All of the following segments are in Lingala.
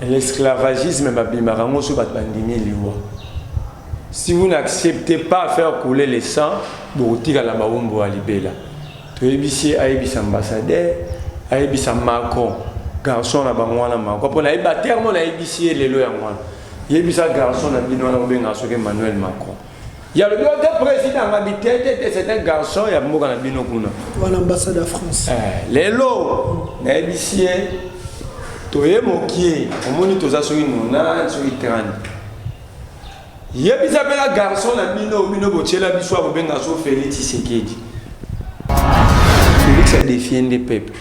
L'esclavagisme, si vous n'acceptez pas de faire couler le sang, vous tirez la baumbo à libéla. Tu es ici, Aïbis ambassadeur, Aïbis Macron, garçon à Bangwana Macron. Pour la terme, on a ici les lois. Il y a des garçons qui ont bien Emmanuel Macron. Il y a le président habité, c'est un garçon, il y a un binokuna. L'ambassadeur de France. Les lots, ici, tu es moqué, on monite aux assurances, on a sur le terrain. Il y a des garçons qui ont bien Félix Tshisekedi. Félix a défié des peuples.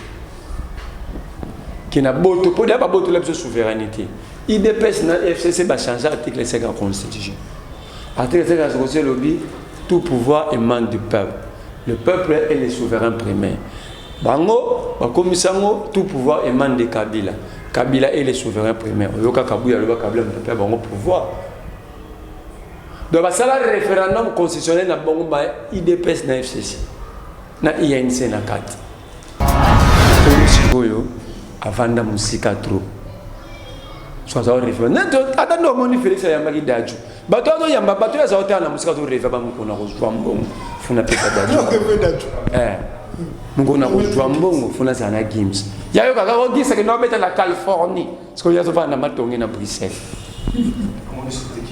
Qui n'a pas de souveraineté. Il dépêche dans FCC va changer l'article 5 de la Constitution. L'article 5 de la Constitution dit tout pouvoir émane du peuple. Le peuple est le souverain primaire. Bango, tout pouvoir émane de Kabila. Kabila est le souverain primaire. Kabila pouvoir. Donc, ça le référendum constitutionnel na bongo ba IDPS na FCC na INC na 4. Pour yo avanda musika trop. Soit ça référendum. Attends moni Félix ya maki daju. Bato no yamba bato ya zaota na musika to référendum ko na ko mbongo. Funa pesa daju. Mungo na ko mbongo funa sana games. Ya yo kaka ko gisa ke no beta la Californie. Parce que ya so na matongi na Bruxelles.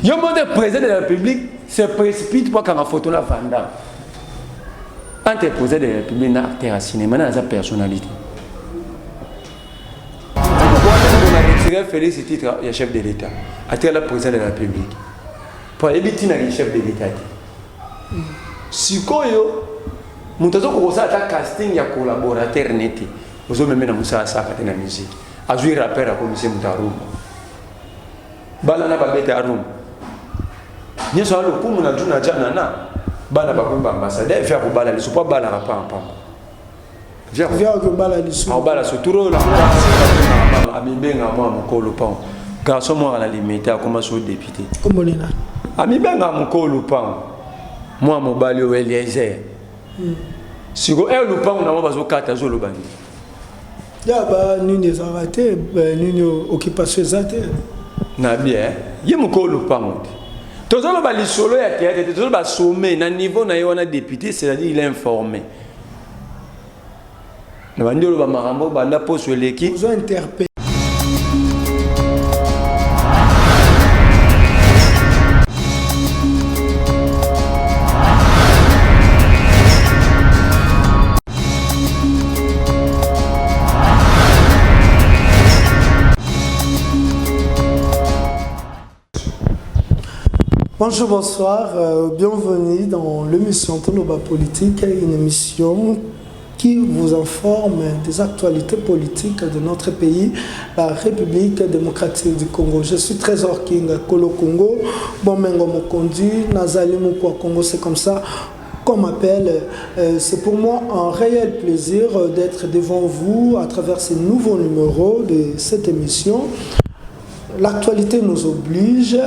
Le président de la République se précipite pour qu'on a photo la Vanda. Entre le président de la République et l'acteur à cinéma, il y a sa personnalité. On a retiré Félix ce titre, il y a chef de l'État. Après le président de la République. Pour éviter le chef de l'État. Si vous avez un casting, il y a un collaborateur net. Vous avez même un la musique. À jouer rappeur à commissaire Moutaroum. Balana babete arum. Ni so alo kumu na juna jana na bana bakumba ambassadeur faire ko bala liso pas bala rapa en pamba. Viens ko bala liso. Ah bala so turo la. Ami benga moi mokolo pam. Garçon moi à la limite a commencé au député. Comme lena. Ami benga mokolo pam. Moi mo bali o Eliezer. Si go el lupang na mo bazo kata zo lobani. Ya ba nini zarate nini occupation zate. Na bien, il y a mon colo pas monté. Tous les bali solo ya théâtre, tous les sommet na niveau na yona député, c'est-à-dire il est informé. Na bandolo ba marambo banda poste l'équipe. Vous interpellé. Bonjour, bonsoir, bienvenue dans l'émission Toloba Politique, une émission qui vous informe des actualités politiques de notre pays, la République démocratique du Congo. Je suis Trésor King Kolo Congo, Bomengo Mokondi, Nazali Mukwa Congo, c'est comme ça qu'on m'appelle. C'est pour moi un réel plaisir d'être devant vous à travers ce nouveau numéro de cette émission. L'actualité nous oblige.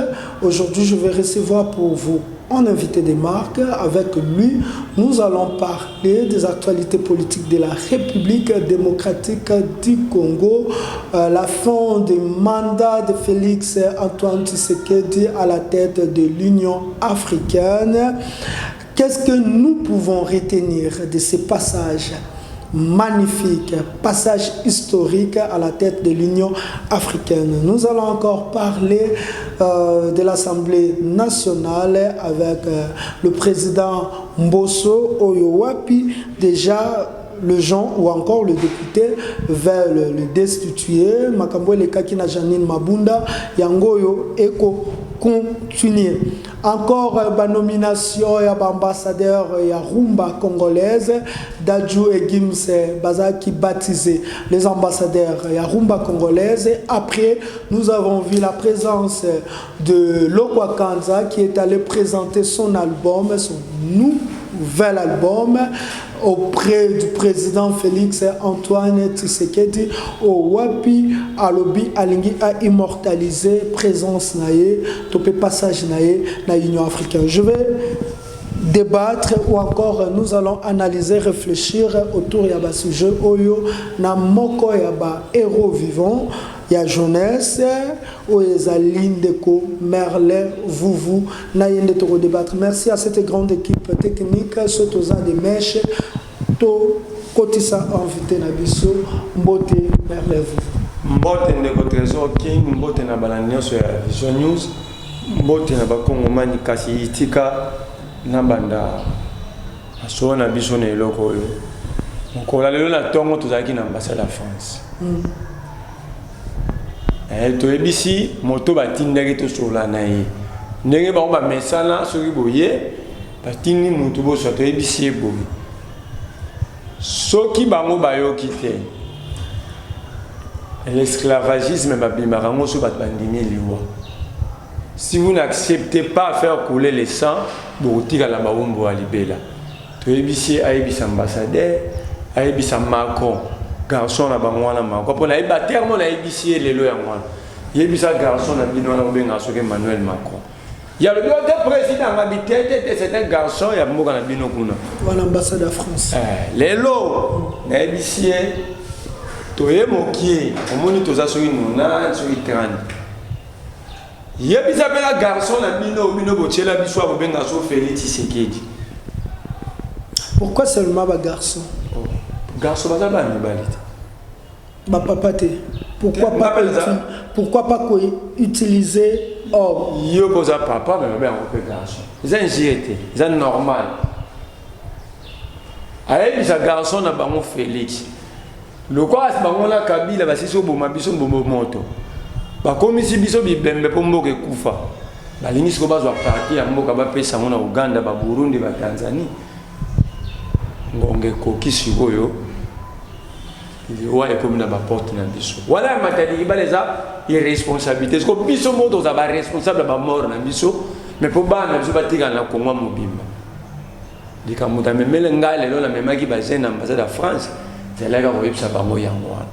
Aujourd'hui, je vais recevoir pour vous un invité des marques. Avec lui, nous allons parler des actualités politiques de la République démocratique du Congo, la fin du mandat de Félix Antoine Tshisekedi à la tête de l'Union africaine. Qu'est-ce que nous pouvons retenir de ces passages magnifique, passage historique à la tête de l'Union africaine? Nous allons encore parler de l'Assemblée nationale avec le président Mbosso Oyowapi. Déjà, le gens ou encore le député veulent le destituer. Makambo le Kakina Janine Mabunda, Yangoyo Eko continuer. Encore la nomination de l'ambassadeur Rumba congolaise, Dadju et Gims qui baptisé les ambassadeurs Rumba congolaise. Après, nous avons vu la présence de Lokwa Kanza qui est allé présenter son album, son nouvel album auprès du président Félix Antoine Tshisekedi au Wapi Alobi Alingi a immortalisé présence naé topé passage naé na Union africaine. Je vais débattre ou encore nous allons analyser, réfléchir autour de ce sujet oyo na moko ya ba héros vivants ya jeunesse ou ezali ndeko Merlin Vuvu na yende to débattre. Merci à cette grande équipe technique sotoza de mèche to kotisa invité na biso mbote Merlin Vuvu. Mbote ndeko Trésor King, mbote na balanyoso ya Vision News, mbote na bakongomani kasi itika na banda aso na biso na eloko oyo mokola lelo na tongo tozalaki na ambassade ya France. Toyebisi moto batindaki tosola na ye ndenge bango bamesana soki boye batindi mutu boso toyebisi ye boye soki bango bayoki te l'esclavagisme babimaka yango so bato bandimi liwa. Si vous n'acceptez pas faire couler le sang, vous tirez la babombo à libéla. Tu es ici, aïbis ambassadeur, aïbis Macron, garçon à Bangwana Macron. Pour la terme, on a ici les lois. Il y a un garçon à Binoana Emmanuel Macron. Il y a le président habité, c'est un garçon, il y a Mogana Binokuna. Voilà l'ambassade de France. Les lois, on a ici, tu es moqué, on monite aux assuris, on a sur le crâne. Il y a un garçon Félix. Pourquoi seulement un garçon? Garçon, pourquoi pas utiliser homme? Il y a un papa, mais un garçon. C'est un GT, c'est normal. Il y a un garçon Félix. Le quoi, c'est un Kabila, c'est un moto. Bakomisi biso bibembe po mboka ekufa balingi siko bazwa parti ya mboka bapesa ngo na Uganda ba Burundi ba Tanzania ngonge koki sikoyo liwa ekomi na ba porte na biso wala matadi ibaleza irresponsabilité siko biso moto za ba responsable ba mort na biso mais po bana biso batika na Kongo mobimba dikamuta memele ngale lo la memaki ba jeune ambassade de France zelaka ko yipsa bango yango wana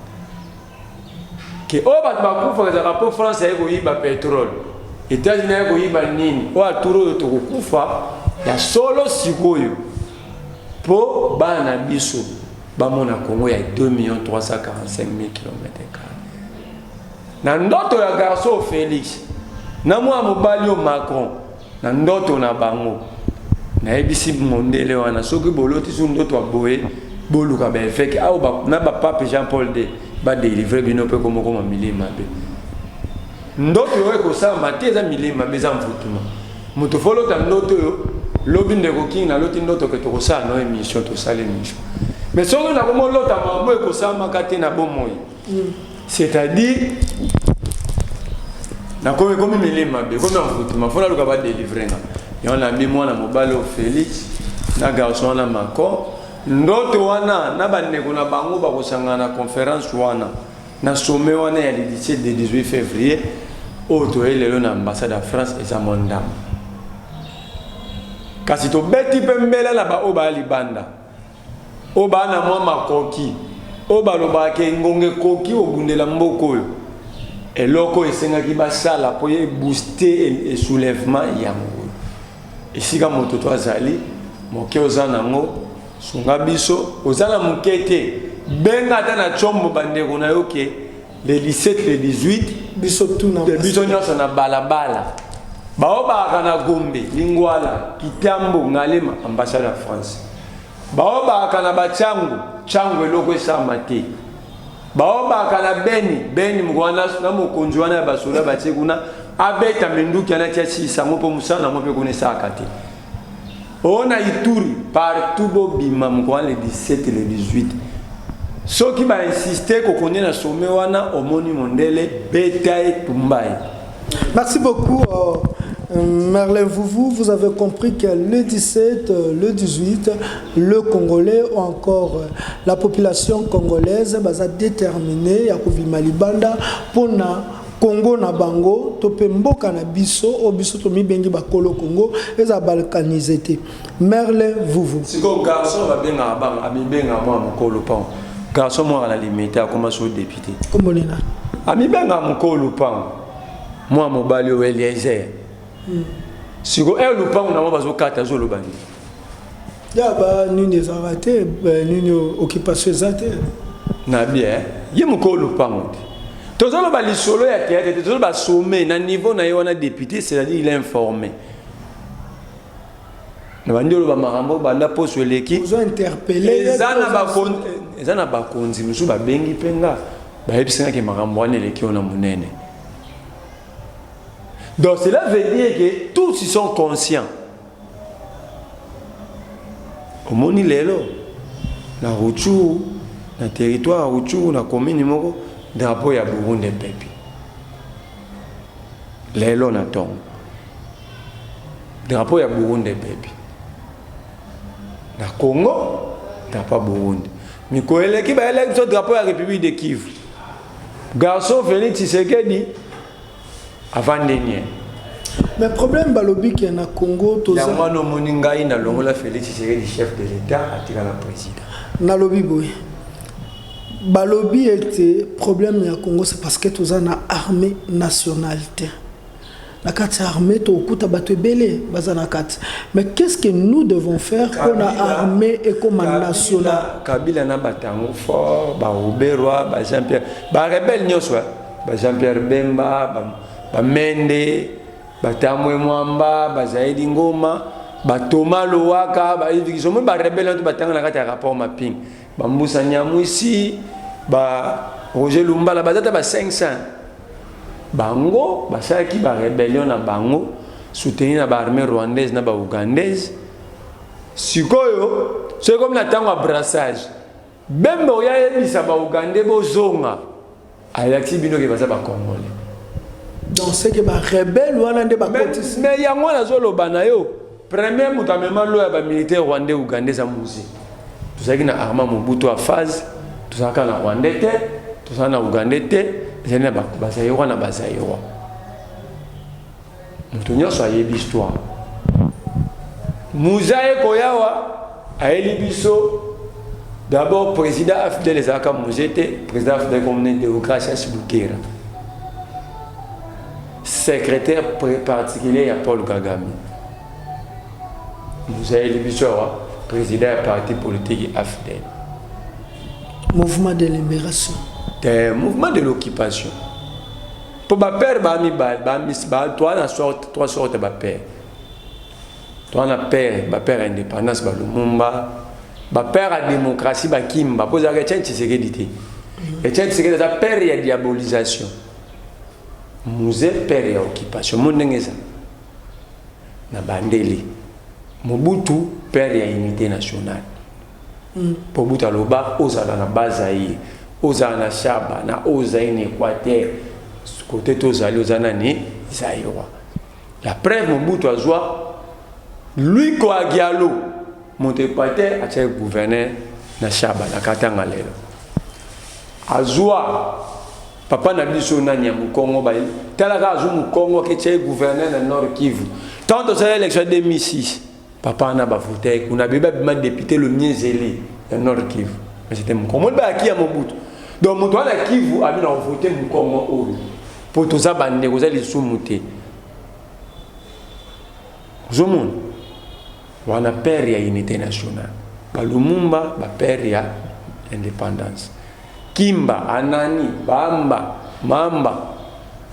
que au bas de la pour France il y a pétrole, États-Unis il y a nini, au aturo de Kufa, il y a solo sikoyo pour bana biso, bamona Congo il y a 2 345 000 km². Na ndoto ya garçon Félix, na moi mobalio Macron, na ndoto na bango, na ebisi mondele wana soki boloti su ndoto aboye boluka ba feke au ba na ba pape Jean-Paul II ba délivrer bino pe comme milima be ndoto yo ko sa mateza milima beza mvutuma muto folo ta ndoto yo lobi ndeko king na loti ndoto ke to sa no émission to sale mission mais soki na komo lota mambo ko sa makate na bomoyi c'est-à-dire na comme milima be comme mvutuma fona luka ba délivrer na yo na bi mwana mobalo Félix na garçon na Macron ndoto wana na bandeko na bango bakosangana conférence wana na sommet wana ya 17 de 18 février oto elelo na ambassade de France eza mondam kasi to beti pembela la ba oba libanda oba na mwa makoki oba lobake ngonge koki obundela mboko yo eloko esengaki basala po ye booster et soulèvement yango esika moto to azali moke ozana ngo sunga biso ozala mukete benga ta na chombo bandeko na yoke le 17 le 18 biso tuna biso nyonso na balabala baoba kana Gombe Lingwala Kitambo Ngalema ambassade ya France baoba kana changu eloko esama te baoba kana Beni mwana na mokonzi wana ya basola batie kuna abeta menduki anatia chisango po musana mo pe konesa akate. On a Ituri, partout bobima mkoa le 17 et le 18. Ceux qui va insister qu'on connaît la sommet wana omoni mondele betaye tumbai. Merci beaucoup Merlin Vuvu, vous avez compris que le 17, le 18, le Congolais ou encore la population congolaise va déterminer ya kovima libanda pona Congo na bango tope mboka na biso o biso to mi bengi bakolo Congo eza balkanisé te. Merlin Vuvu. Siko garçon va bien na bang ami benga moi mokolo pan. Garçon moi à la limite a comme so député. Comme nina. Ami benga mokolo pan. Moi mobali o Eliezer. Siko el pan na mo bazo kata zo lobani. Ya ba nini ezarate nini occupation zate. Na bien, ye mukolo pango. Tozolo ba lisolo ya théâtre, tozolo ba sommet na niveau na yona député, c'est-à-dire il est informé. Na bandolo ba marambo banda poso eleki. Vous interpellé. Ezana ba konzi musu ba bengi penga. Ba yebisenga ke marambo wana eleki ona munene. Donc cela veut dire que tous ils sont conscients. Au moni lelo na Rutshuru na territoire Rutshuru na commune moko drapeau ya Burundi pepi. Lelo na tongo. Drapeau ya Burundi pepi. Na Congo drapeau Burundi. Miko eleki ba eleki so drapeau ya République de Kivu. Garçon Félix Tshisekedi avant dernier. Mais problème balobi qui na Congo to za mwana moninga ina longola Félix Tshisekedi chef de l'État atika la président. Na lobi boy. Balobi était problème ya Congo c'est parce que toza na armée nationalité. La carte armée to okuta bato belé bazana carte. Mais qu'est-ce que nous devons faire pour la armée et comme national? Kabila na batango fort ba Oberwa ba Jean-Pierre ba rebelle nyoswa ba Jean-Pierre Bemba ba Mende Batamwe Mwamba, Bazaidi Ngoma, Batoma Loaka, Baïvikisomo, Rebelle, Batanga na kati ya rapport mapping. Bambusa Nyamwisi, Roger Lumba, la bazata ba 500. Bango, basaki ba rébellion na bango, soutenir na ba armée rwandaise na ba ougandaise. Sikoyo, c'est comme la tango brassage. Bembo ya yebisa ba ougandais bozonga. Ayaki bino ke baza ba congolais. Donc c'est que les rebelles ou les mais il y a moi zolo banayo premier mutamema lo ya ba militaire rwandais ougandais za musée tout ça qui na arma Mobutu a phase tout ça kana rwandais te tout ça na ougandais te zena ba bazayirwa na bazayirwa mutunyo so yebi histoire muzae koyawa aeli biso d'abord président afdel les aka musée président afdel comme démocratie Sibukera secrétaire particulier à Paul Kagame. Vous avez le président du parti politique AFDEL. Mouvement de libération. Mouvement de l'occupation. Pour ma père, toi, on a trois sortes de père. Toi, on a père, ma père indépendance, Lumumba, ma père la démocratie, Kimba. Pour ça, Etienne Tshisekedi. Etienne Tshisekedi, c'est père et la diabolisation. Musée père et occupation mondengeza na bandeli Mobutu père et unité nationale pour buta loba ozala na bazaï ozala na shaba na ozaï ni Équateur côté tozali ozana ni zaïwa la preuve Mobutu azwa lui Koagialo Montepater a gouverneur na shaba na Katanga lelo azwa papa na biso na nya Mukongo ba talaka azu Mukongo ke tché gouverneur na Nord Kivu tant aux élections 2006 papa na ba voté kuna beba bima député le Miezeli na Nord Kivu mais c'était Mukongo ba ki ya Mobutu donc moto na Kivu a bien voté Mukongo oyo pour tout ça bande ko za li sumuté zomon wana père ya unité nationale ba Lumumba ba père ya indépendance Kimba, Anani, Bamba, Mamba,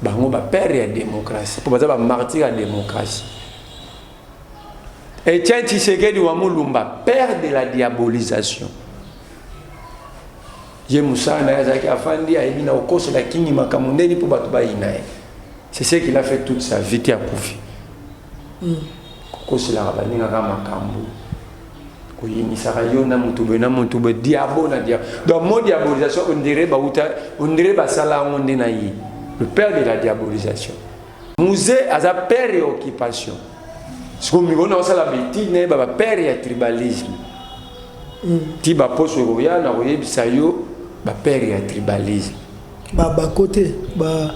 bango ba père ya démocratie. Pour ba martyr à démocratie. Etienne Tshisekedi wa Mulumba, père de la diabolisation. Ye Moussa na yazaki afandi a ebina okoso la kingi makamundeni pour batu ba inae. C'est ce qu'il a fait toute sa vie à Koufi. Okoso la rabaninga kama makambu. Donc mon diabolisation on dirait ça on dit le père de la diabolisation musée a sa père et occupation ce qu'on me ça la bêtise n'est pas père et tribalisme tiba poso roya na roye bisayo ba père et tribalisme ba côté ba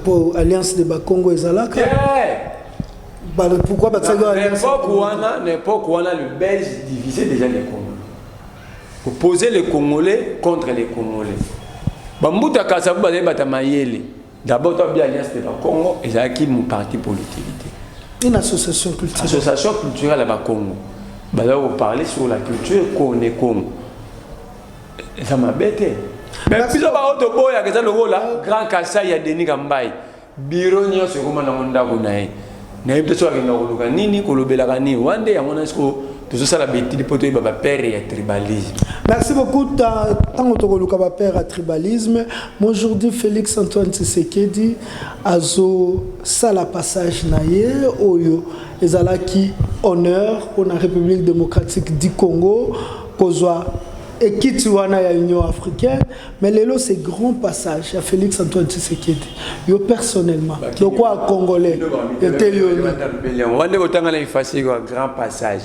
pour alliance de Congo ezalaka pourquoi n'importe quoi le Belge divisait déjà les Congolais. Opposer les Congolais contre les Congolais. Bambuta Kasabu Batamayele. D'abord, tu as bien l'alliance de Congo et qui mon parti politique. Une association culturelle. Association culturelle à Congo. Vous parler sur la culture qu'on est comme. Ça m'a bêté. Mais puis ça va au boy, il y a le grand Kassai, il y a Denis Gambaye. Biro nyo se kuma na onda kunae. Na ibto so akinga kuluka nini kolobela kani. One day amona sko tout ça la bêtise poto baba père et tribalisme. Merci beaucoup tant que ba père à tribalisme. Aujourd'hui Félix Antoine Tshisekedi azo sala passage naie oyo ezalaki honneur pour la République démocratique du Congo kozwa et qui tu vois na Union africaine, mais lelo c'est grand passage à Félix Antoine Tshisekedi. Yo personnellement, donc quoi congolais, était yo. On va autant aller faire un grand passage.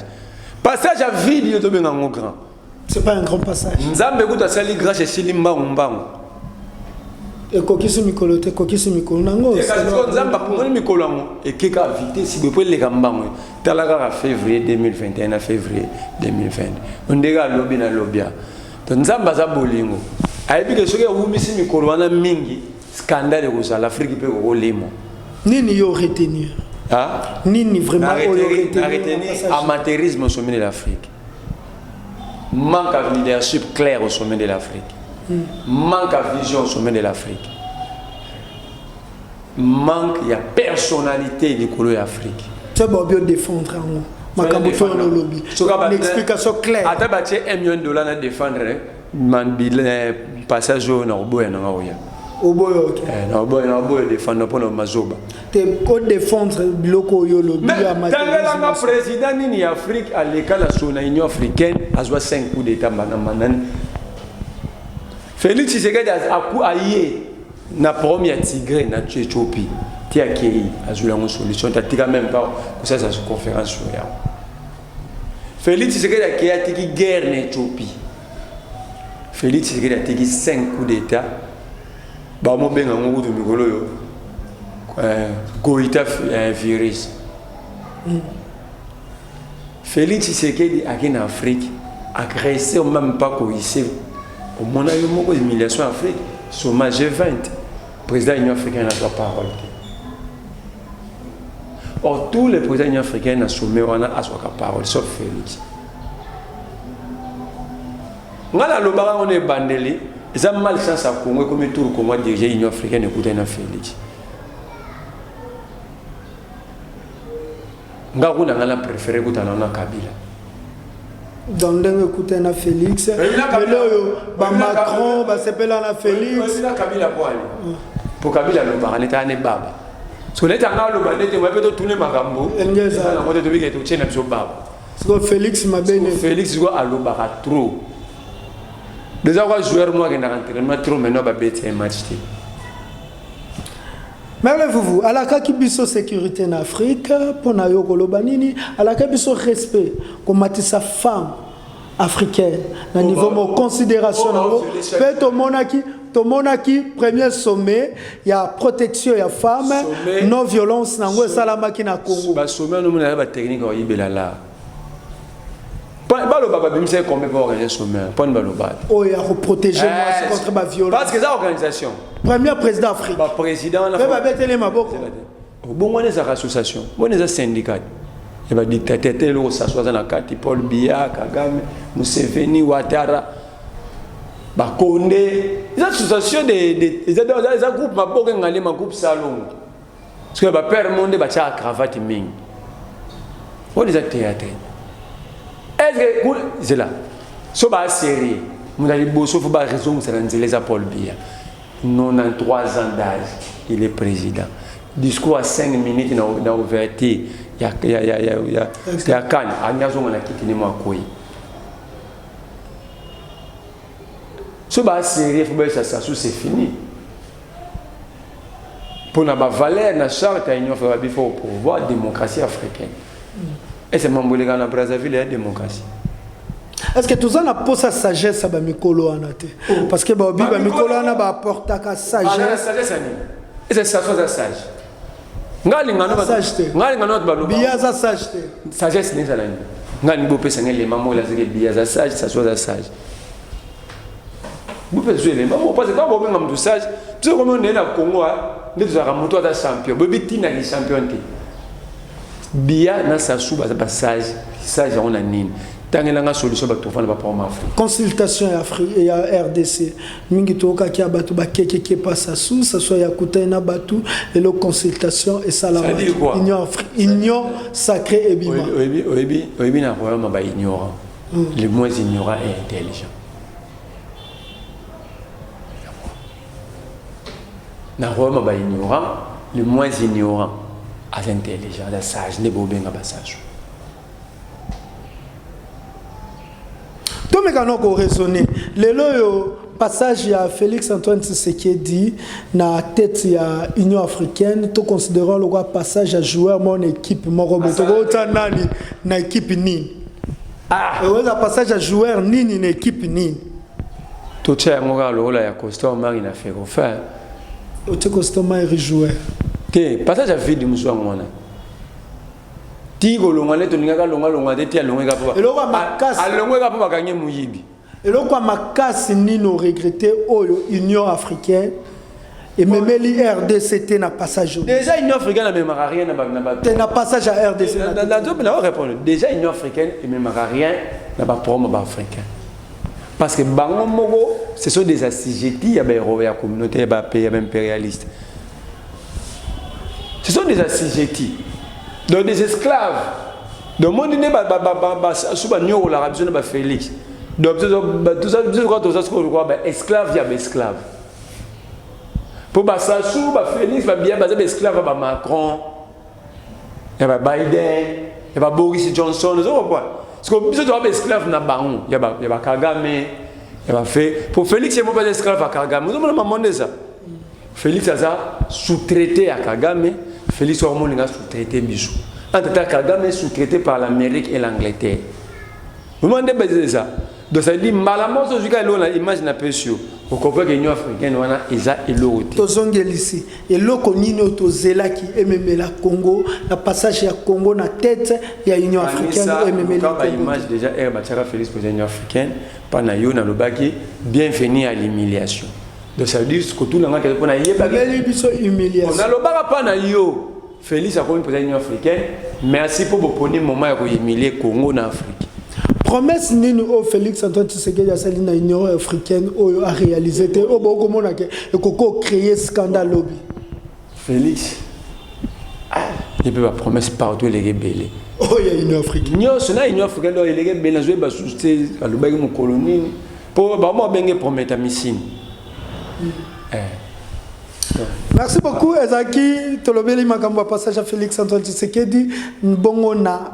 Passage à vide yo to benga grand. C'est pas un grand passage. Nzambe kuta sali grâce chez Limba Mbango. Et kokisi mikolo te kokisi mikolo nango. Nzamba pour mikolo ngo et keka vite si bepo le kambango. Talaga février 2021 à février 2020. On dega lobby na lobia. To nzamba za bolingo. Ayebi ke soki umisi mikolo wana mingi scandale ko za l'Afrique pe ko limo. Nini yo retenir? Ah? Nini vraiment retenir amateurisme au sommet de l'Afrique. Manque de leadership clair au sommet de l'Afrique. Manque de vision au sommet de l'Afrique. Manque de personnalité du Colo Afrique. C'est bon bien défendre le lobby. Une explication claire. À tabacher $1 million à défendre le passage au Norboy. Au boy, ok. Norboy défendre pour le Mazoba. Tu peux défendre le lobby à Tangalanga président ni Afrique à l'école de la Union africaine a 5 coups d'État. Félix Tshisekedi a aillé na première Tigré na Éthiopie. Tu as accueilli une solution. Tu as même pas que ça se conférence sur là. Félix Tshisekedi a accueilli une guerre en Éthiopie. Félix Tshisekedi a accueilli 5 coups d'État. Bah moi ben en de Migolo yo. Goïta virus. Félix Tshisekedi a en Afrique agressé même pas quoi ici. Au moment où il y a une humiliation en Afrique, sur ma G20, le président de l'Union africaine n'a pas parole. Or, tous les présidents de l'Union africaine ont soumis à sa parole, sauf Félix. Quand on est bandeli, ils ont mal chance à Congo, comme tout le Congo diriger l'Union africaine écouter Félix. On a préféré écouter Kabila. Dans le côté na Félix, Macron, s'appelle na Félix. Pour Kabila, le baron est un baba. So let anga lo bandete mwa peto tourner makambo. Engeza na ngote tobike to tshena biso baba. Siko Félix mabene. Félix go alobaka trop. Déjà quoi joueur moi qui n'a entraînement trop maintenant ba bête match té. Merlez-vous, à la kakibiso sécurité en Afrique, pour na yoko lobanini, à la kakibiso respect, comme matissa femme africaine, na niveau de considération, peut to monaki, premier sommet, il y a protection, il y a femme, non violence, nango salamaki na Congo. Ba sommet nous na ba technique o yibela la. Pas le baba bimse combien pour organiser sommet, pas le baba. Oh, il y a protéger moi contre ma violence. Parce que ça organisation. Premier président d'Afrique. Ba président la. Ba betele maboko. Bon on est association, on est syndicat. Et ba dictateur tel au s'assoit dans la carte Paul Biya, Kagame, Museveni, Ouattara. Ba Condé, les associations des groupes maboko ngale ma groupe salon. Parce que ba père monde ba cha cravate ming. On est théâtre. Est-ce que c'est là? Ce n'est série. Vous avez besoin de raison de les Paul Biya. 93 ans d'âge, il est président. Discours à 5 minutes dans l'ouverture. Il y a Cannes. Il a quitté Mouakoui. Ce n'est série, il faut que ça c'est fini. Pour la valeur, la charte, il faut pouvoir la démocratie africaine. Et c'est mon boulot dans Brazzaville, la démocratie. Est-ce que tout ça n'a pas sa sagesse à Mikolo Anate? Parce que Mikolo Ana apporte sa sagesse. La sagesse, c'est ça, c'est sage. Biya za sage. Sagesse n'est pas là. Ngani bopé c'est les mamans là c'est biya za sage, ça soit sage. Vous pouvez jouer les mamans parce que quand vous avez un sage, tu sais comment on est là au Congo, nous avons un champion. Vous avez un champion. Bia na Sassou ba sage on a nini. Tangelanga solution ba tofana ba pour Afrique. Consultation et RDC. Mingi toka ki abatu ba keke pa Sassou, Sassou ya kuta na batu et le consultation et ça la union sacrée et bima. Oyebi na royaume ba ignorant. Les moins ignorants et intelligents. Na royaume ba ignorant, les moins ignorants et intelligents, les sages, les bobens ba sages. Tout le monde a raisonné. Le passage à Félix Antoine Tshisekedi na tête ya Union africaine, tout considérant le passage à joueur mon équipe, mon robot, na équipe ni. Ah, le passage à joueur ni na équipe ni. Tout ça, mon gars, le rôle à Costa Omar il a fait refaire. Au Costa Omar il joueur. Que passage à vie du monsieur moi. Tigo longale to ningaka longa de tia longa pa. Eloko makasi. Alonga pa gagner muyibi. Eloko makasi ni no regretter oyo Union africaine et même li RDC na passage. Déjà Union africaine na même rien na passage à RDC. Na répondre. Déjà Union africaine et même rien na ba promo ba africain. Parce que bango moko ce sont des assujettis ya ba ya communauté ba pays impérialiste. Ce sont des assujettis. Donc des esclaves. Donc mon dîner suba nyoro la rabison ba Félix. Donc tout ça ce qu'on croit esclave ya esclave. Pour ba Sassou ba Félix ba bien basé esclave ba Macron. Ya ba Biden, ya ba Boris Johnson, ça quoi. Parce que besoin de esclave na bango, ya ba Kagame, ya ba fait pour Félix c'est pas esclave à Kagame. Nous on demandé ça. Félix a sous-traité à Kagame. Félix Hormone a sous-traité Bichou. En tout cas, Kagame est sous-traité par l'Amérique et l'Angleterre. Vous me demandez ça. Donc ça dit, malamment, ce que l'image n'a pas su. Vous comprenez que l'Union africaine, ils ont éloré. Tozongel ici. Et l'autre, nous zela qui aime la Congo, le passage à Congo, la tête, il y a l'Union africaine. Quand l'image déjà est Félix pour l'Union africaine, pendant Yona Lobaki, bienvenue à l'humiliation. Donc ça veut dire que tout le monde a humiliation. On a le pas na yo. Félix a connu pour l'Union africaine. Merci pour votre premier moment où humilier Congo en Afrique. Promesse ni au Félix Antoine Tshisekedi a sali na Union africaine a réalisé te au beaucoup monde et koko créer scandale lobby. Félix il peut pas promesse partout les rebelles. Oh il y a Union africaine. Union africaine les rebelles jouer ba souster à le bague mon colonie pour ba moi bengue promettre mission. Merci beaucoup Ezaki tolobeli makambo passage à Félix Antoine Tshisekedi bongo na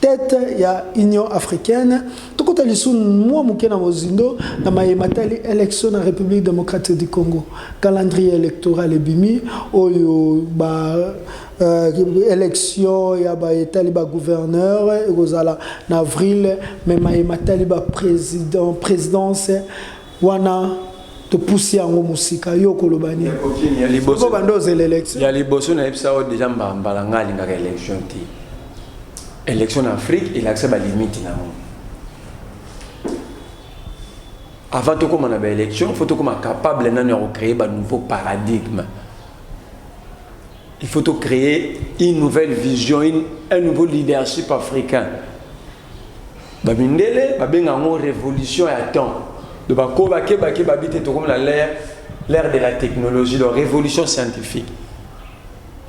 tête ya Union africaine tout côté lisu moi muke na mozindo na mayematali élection na République démocratique du Congo calendrier électoral ebimi oyo ba élection ya ba etali ba gouverneur ekozala na avril mais mayematali ba présidence wana to pousser en musika yo kolobani ya liboso bandoze l'élection ya liboso na epsa déjà mbalanga linga élection ti élection en Afrique il accès à limite na avant tout comme on a élection faut tout comme capable de créer un nouveau paradigme il faut tout créer une nouvelle vision un nouveau leadership africain babindele babenga ngo révolution à temps de comme l'ère de la technologie, de la révolution scientifique.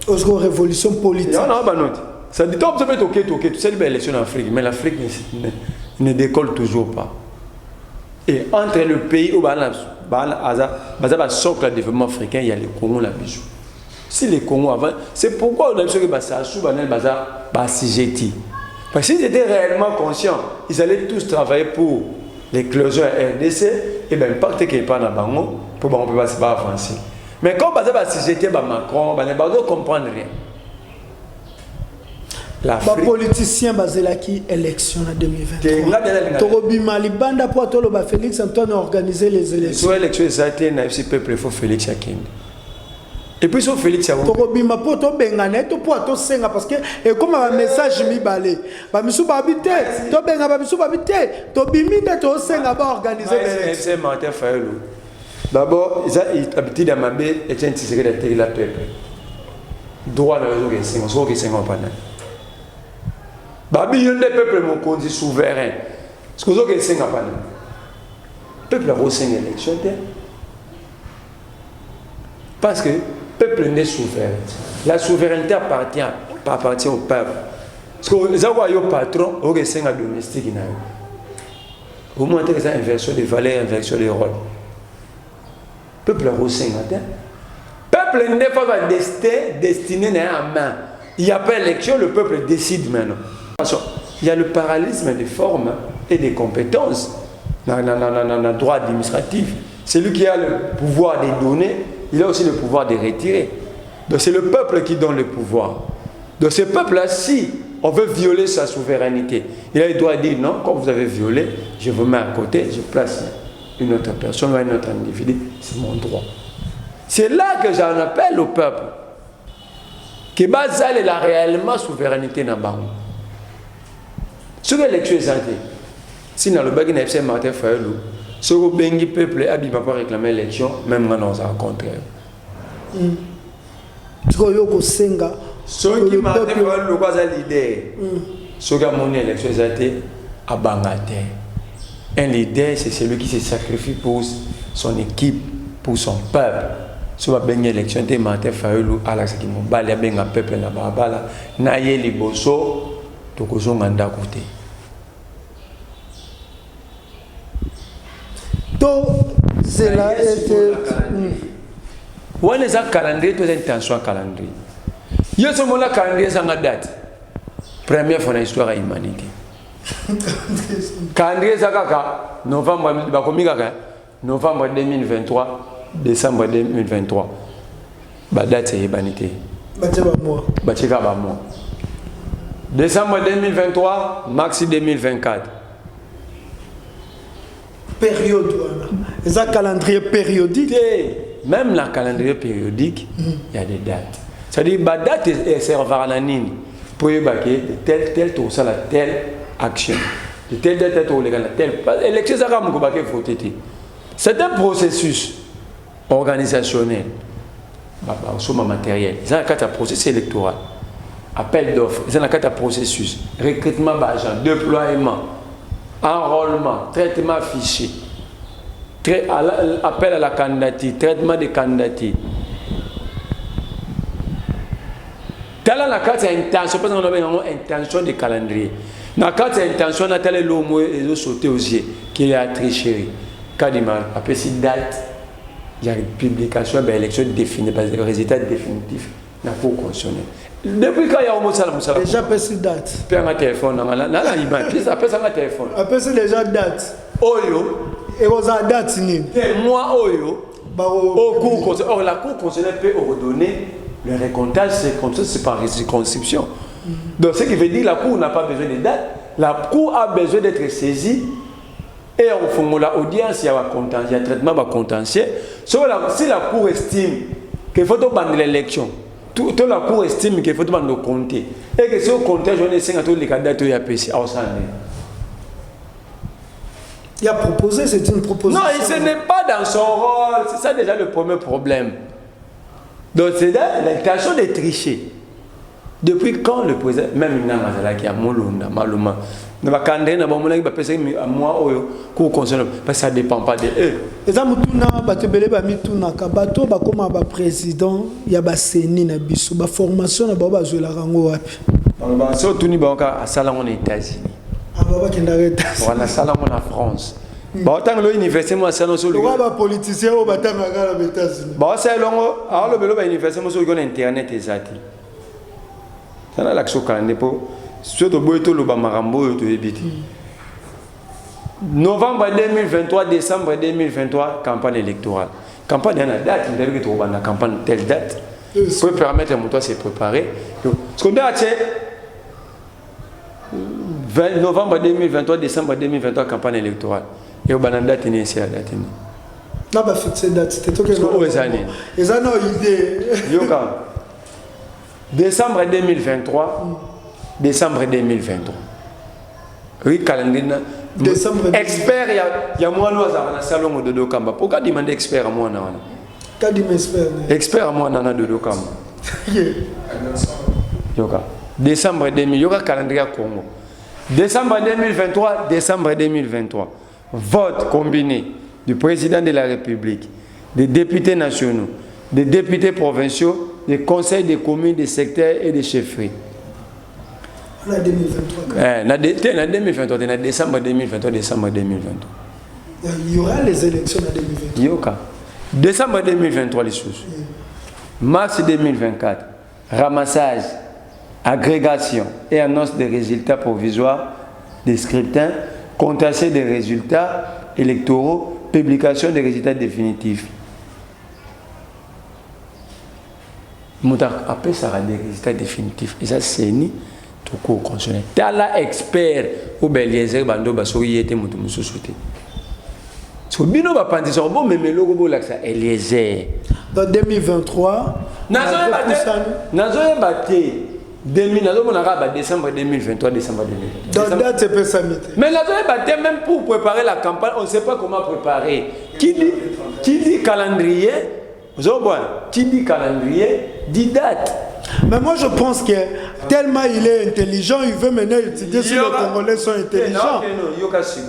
Aussi révolution politique. Non, non, ça dit top, ça peut toquer, tu sais l'élection en Afrique, mais l'Afrique ne décolle toujours pas. Et entre le pays où le socle de développement africain, il y a le Congo, la bijou. Si les Congo avant, c'est pourquoi on a besoin que ça sous assujetti. Parce qu'ils étaient réellement conscients, ils allaient tous travailler pour l'éclosion RDC et bien l'impact qui est pas dans le bango pour qu'on ne peut pas avancer. Mais quand on va s'y Macron, on ne va pas comprendre rien. Les politiciens basés là qui élection en 2023. Torobima Libanda pour tout le Félix Antoine a organisé les élections. Les élections ça a été un peuple il faut Félix Akende. Et puis sur Félix Akende. Torobima pour tout bengané tout pour tout senga parce que et comme un message mi balé. Ba misu ba habité, to benga ba misu ba habité, to bimi de to senga ba organiser les élections. C'est Martin Fayulu. D'abord, ils ont habité dans Mabé et tiens Tshisekedi la peuple. Droit le réseau qui c'est on qui c'est pas. Babi yon de peuple mon conduit souverain. Ce que vous avez dit, pas peuple a reçu une élection. Parce que le peuple n'est souverain. La souveraineté appartient au peuple. Parce que les patron, vous avez un domestique. Vous montrez que c'est une inversion des valeurs, une inversion des rôles. Le peuple a reçu un matin. Le peuple n'est pas destiné à main. Il n'y a pas d'élection, le peuple décide maintenant. Il y a le parallélisme des formes et des compétences dans le droit administratif. Celui qui a le pouvoir de donner, il a aussi le pouvoir de retirer. Donc c'est le peuple qui donne le pouvoir. Donc ce peuple-là, si on veut violer sa souveraineté, il a le droit de dire non, quand vous avez violé, je vous mets à côté, je place une autre personne ou un autre individu, c'est mon droit. C'est là que j'en appelle au peuple. Que basale la réellement souveraineté dans le banc. Ce que l'élection est santé. Si dans le bac il y a Martin Fayulu, ce que le peuple a pas réclamé l'élection, même quand on a rencontré. Ce qui Martin Fayulu est leader. Ce qui a mon élection est santé à Bangaté. Un leader, c'est celui qui se sacrifie pour son équipe, pour son peuple. Si on a une élection de Martin Fayulu, à la qui m'a balé bien un peuple na babala, na yeli boso, to ko zonga ndakote. Donc cela était. On a un calendrier, tout intention calendrier. Il y a ce moment calendrier sans date. Première fois dans l'histoire de l'humanité. Calendrier Zakaka, novembre 2023. Décembre 2023. La date c'est l'humanité. Décembre 2023, mars 2024. Période. C'est un calendrier périodique. Même le calendrier périodique, il y a des dates. C'est-à-dire que la date est servie à la ligne pour y avoir telle action. De telle élection, c'est un processus organisationnel, matériel. C'est un processus électoral, appel d'offres, c'est un processus, recrutement d'agents, déploiement, enrôlement, traitement fichier, appel à la candidature, traitement des candidatures. Telle la carte intention, parce qu'on a une intention de calendrier. Dans la carte intention, on a tel l'homme et sauter aux yeux, qui est à tricherie. Kadima, après cette date, il y a une publication, une élection définie, parce que le résultat définitif n'a pas constitutionnel. Depuis quand il y a un mot de déjà après cette date. Puis un téléphone, après ça, un téléphone. Après c'est déjà date. Oyo. Et vous avez date, moi, Oyo. Au cours, or la Cour constitutionnelle peut ordonner le récomptage, c'est par circonscription. Donc ce qui veut dire que la Cour n'a pas besoin de date, la Cour a besoin d'être saisie. Et au fond de l'audience, il y a un traitement contentieux. Si la Cour estime qu'il faut bannir l'élection, toute la Cour estime qu'il faut bannir compter. Et que si on compte, je ne sais pas tous les candidats qui ont PC. Il a proposé, c'est une proposition. Non, ce n'est pas dans son rôle. C'est ça déjà le premier problème. Donc c'est l'intention de tricher. Depuis quand le président, même il n'a qui a molunda, maluma, ne va candidater na bomona qui va passer à moi au conseil parce que ça dépend pas de eux. Les amis tout na batebele ba mituna ka bato ba comme ba président ya ba seni na biso ba formation na ba ba jouer la rango wapi. Ba so tuni ba ka asala en États-Unis. Ah ba ki ndareta. Voilà sala en France. Ba tant lo université mo asala so le ba politicien o ba tanga ga les États-Unis. Ba ça longo alors le belo ba université mo so ko internet ezati. Ça n'a l'action calendrier pour surtout boito le bamarambo to ebiti. Novembre 2023, décembre 2023, campagne électorale. Campagne à la date, il devait trouver la campagne telle date. Pour permettre à mon toit de se préparer. Ce qu'on a c'est novembre 2023, décembre 2023, campagne électorale. Et au banane date c'est la date. Là bah fixer date, c'était toi qui ont les années. Ils en ont idée. Yoka. Décembre 2023, décembre 2023. Oui, calendrier. Décembre. Expert, il y a moi dans le salon de Dokamba. Pourquoi demander expert à moi? Qu'est-ce que expert? Expert à moi dans le Dokamba. Yoka. décembre 2000, il y aura calendrier Congo. Décembre 2023, décembre 2023. Vote combiné du président de la République, des députés nationaux, des députés provinciaux, des conseils des communes, des secteurs et des chefferies. En 2023. En 2023, en décembre 2023, décembre 2023. Il y aura les élections en 2023. Il y aura. Décembre 2023, les choses. Mars 2024, ramassage, agrégation et annonce des résultats provisoires des scrutins, contestation des résultats électoraux, publication des résultats définitifs. Après, ça sera des résultats définitifs. Et ça, c'est ni tout court constitutionnel. Tala expert ou Beliezer Bando Basouri était mon société. So bino ba pandison bon mais logo bo laksa Eliezer. Dans 2023, nazoye baté 2000 décembre 2023 décembre 2023. Dans date peut s'amiter. Mais nazoye baté même pour préparer la campagne, on ne sait pas comment préparer. Qui dit calendrier? Qui dit calendrier dit date. Mais moi je pense que tellement il est intelligent, il veut maintenant étudier si les Congolais sont intelligents.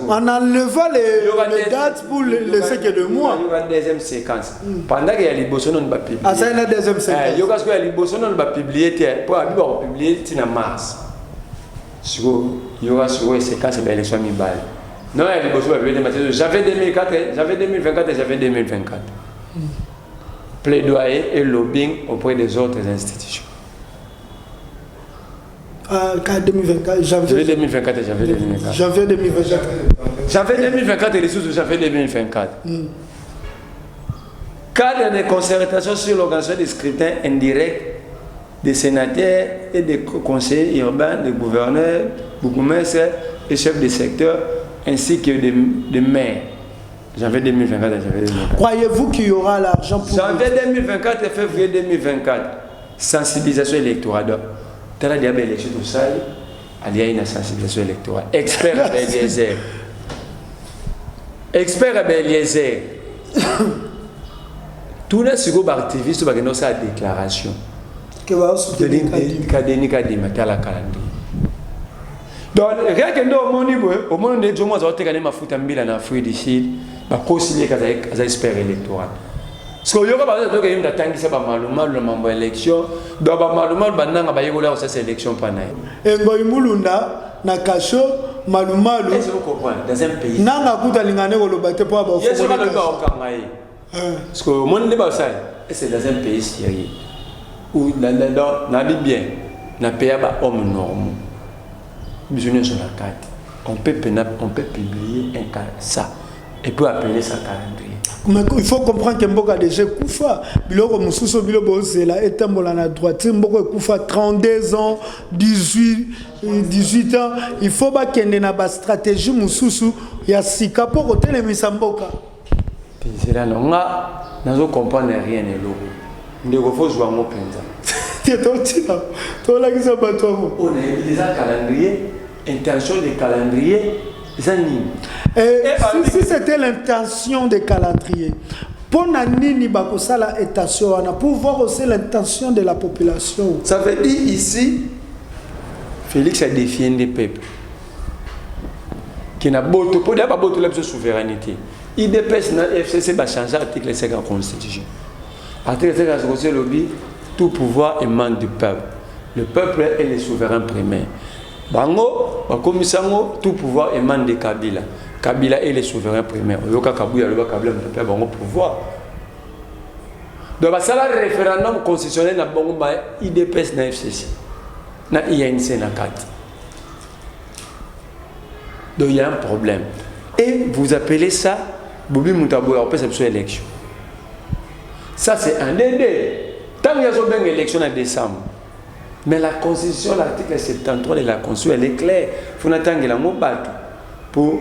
En enlevant les dates pour laisser que 2 mois. Il y aura une deuxième séquence. Pendant qu'il y a les Bossonos, on va publier. Ah, ça, il y a une deuxième séquence. Il y a les Bossonos, on va publier pour publier en mars. Il y aura sur une séquence de l'élection mi-balle. Non, il y a les Bossonos, j'avais 2024 et j'avais 2024. Plaidoyer et lobbying auprès des autres institutions. En 2024, janvier 2024 et janvier 2024. Janvier 2024. Janvier 2024 et les sous de janvier 2024. Cadre de concertation sur l'organisation des scrutins indirects des sénateurs et des conseillers urbains, des gouverneurs, bourgmestres et chefs de secteur, ainsi que des maires. Janvier 2024 et janvier 2024. Croyez-vous qu'il y aura l'argent pour... Janvier 2024 et février 2024. Sensibilisation électorale. Dans la diable élection tout ça, il y a une sensibilisation électorale. Expert à Beliezer. Expert à Beliezer. Tous les activistes qui ont sa déclaration. Que va soutenir Kadeni Kadima, tu as la calendrier. Donc, rien que nous, au monde de Dieu, moi, j'ai été ma foute en Bila en Afrique du Sud, ma concilier qu'à expert électoral. Parce que yo ba zo ke yimda tangisa ba maluma le mambo élection do ba maluma bananga ba yekola ko sa élection pana ngoy mulunda na kasho maluma lu est-ce que vous comprenez dans un pays nanga kuta lingane ko lo bate po ba yeso ba lo ba okangai parce que mon débat ça c'est dans un pays sérieux où na bien na pays ba homme normaux besoin sur la carte on peut publier un cas ça et peut appeler ça calendrier. Mais il faut comprendre que Mboka déjà Koufa, biloko mususo biloko zela etambola na droite, Mboka Koufa 32 ans, 18 ans, il faut ba kende na ba stratégie mususu ya sika pour hôtel Mboka. C'est là non nazo comprendre rien et logo. Ndeko faut jouer mo penza. To la kisa bato mo. On a déjà calendrier, intention de calendrier. Si c'était l'intention des calendriers, pour voir aussi l'intention de la population. Ça veut dire ici, Félix a défié des peuples qui n'a pas de souveraineté. Il dépêche le FCC va changer l'article 5 de la Constitution. L'article 5 de la Constitution lobby tout pouvoir émane du peuple. Le peuple est le souverain primaire. Bango, bakomisango, tout pouvoir émane de Kabila. Kabila est le souverain primaire. Yoka Kabila, le Kabila, le bango pouvoir. Donc, ça le référendum constitutionnel na bango ba IDPS na FCC, na INC na 4. Donc il y a un problème. Et vous appelez ça Bobi Moutabouya, on peut s'appeler élection. Ça c'est un dédé. Tant qu'il y a une élection en décembre. Mais la Constitution, l'article 73 de la Constitution, elle est claire. Il faut attendre la mot battu pour